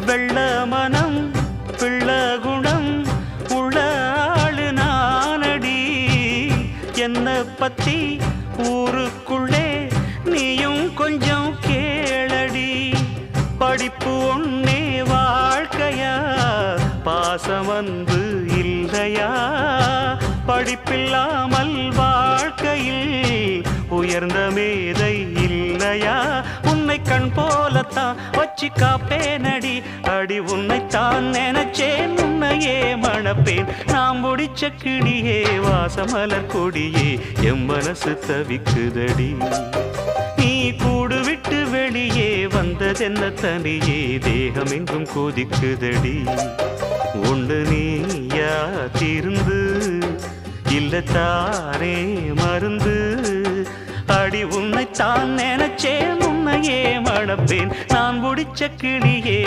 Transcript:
வெள்ள மனம் பிள்ள குணம் உள்ள ஆளு நானடி. என்ன பத்தி ஊருக்குள்ளே நீயும் கொஞ்சம் கேளடி. படிப்பு ஒன்னே வாழ்க்கையா பாசம் வந்து இல்லையா? படிப்பில்லாமல் வாழ்க்கையில் உயர்ந்த மேதை இல்லையா? உன்னை கண் போலத்தான் வச்சு காப்பேனடி. அடி உன்னைத்தான் நினைச்சேன் உன்னையே மணப்பேன். நாம் முடிச்ச கிளியே வாசமலர் கொடியே எம் மனசு தவிக்குதடி. நீ கூடு விட்டு வெளியே வந்ததென்ன தனியே தேகம் எங்கும் கொதிக்குதடி. ஒன்று நீயா திருந்து இல்லத்தானே மருந்து. அடி உன்னைத்தான் நினைச்சேன் உன்னையே மணப்பேன். நான் முடிச்ச கிளியே